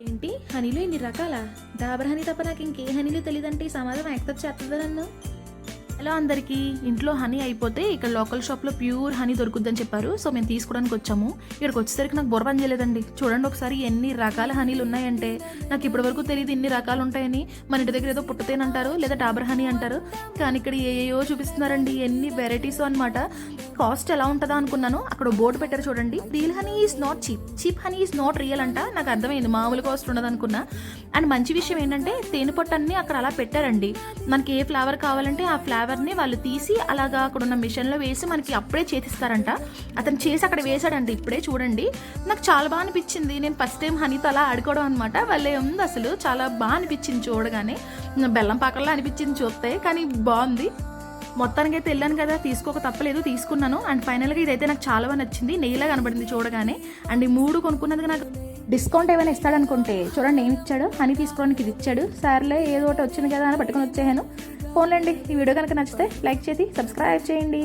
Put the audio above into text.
ఏంటి హనీలో ఇన్ని రకాల డాబర్ హనీ తప్ప నాకు ఇంకే హనీలు తెలియదంటే ఈ సమాజం యాక్సెప్ట్ చేస్తుందా నన్ను? హలో అందరికీ, ఇంట్లో హనీ అయిపోతే ఇక్కడ లోకల్ షాప్లో ప్యూర్ హనీ దొరుకుద్దని చెప్పారు. సో మేము తీసుకోవడానికి వచ్చాము. ఇక్కడికి వచ్చేసరికి నాకు బుర్ర పని చేయలేదండి. చూడండి ఒకసారి ఎన్ని రకాల హనీలు ఉన్నాయంటే. నాకు ఇప్పటివరకు తెలియదు ఇన్ని రకాలు ఉంటాయని. మన ఇంటి దగ్గర ఏదో పుట్టతేన్ అంటారు లేదా డాబర్ హనీ అంటారు, కానీ ఇక్కడ ఏయో చూపిస్తున్నారండి, ఎన్ని వెరైటీస్ అనమాట. కాస్ట్ ఎలా ఉంటుందా అనుకున్నాను. అక్కడ బోర్డు పెట్టారు చూడండి, real honey is not cheap, cheap honey is not real అంట. నాకు అర్థమైంది, మామూలు కాస్ట్ ఉండదు అనుకున్నా. అండ్ మంచి విషయం ఏంటంటే తేనె పొట్టు అన్నీ అక్కడ అలా పెట్టారండి. మనకి ఏ ఫ్లేవర్ కావాలంటే ఆ ఫ్లేవర్ని వాళ్ళు తీసి అలాగా అక్కడ ఉన్న మిషన్లో వేసి మనకి అప్పుడే చేతిస్తారంట. అతను చేసి అక్కడ వేసాడండి ఇప్పుడే. చూడండి, నాకు చాలా బాగా అనిపించింది. నేను ఫస్ట్ టైం హనీతో అలా ఆడుకోవడం అనమాట. వాళ్ళే ఉంది అసలు, చాలా బాగా అనిపించింది చూడగానే. బెల్లం పాకల్లా అనిపించింది చూస్తే, కానీ బాగుంది. మొత్తానికి అయితే వెళ్ళాను కదా, తీసుకోక తప్పలేదు, తీసుకున్నాను. అండ్ ఫైనల్గా ఇదైతే నాకు చాలా బాగా నచ్చింది, నెయ్యిలా కనబడింది చూడగానే. అండ్ ఈ 3 కొనుక్కున్నందుకు నాకు డిస్కౌంట్ ఏమైనా ఇస్తాడనుకుంటే చూడండి ఏమి ఇచ్చాడు. హనీ తీసుకోవడానికి ఇది ఇచ్చాడు. సర్లే ఏదో ఒకటి వచ్చింది కదా అని పట్టుకొని వచ్చేసాను. ఫోన్లేండి, ఈ వీడియో కనుక నచ్చితే లైక్ చేసి సబ్స్క్రైబ్ చేయండి.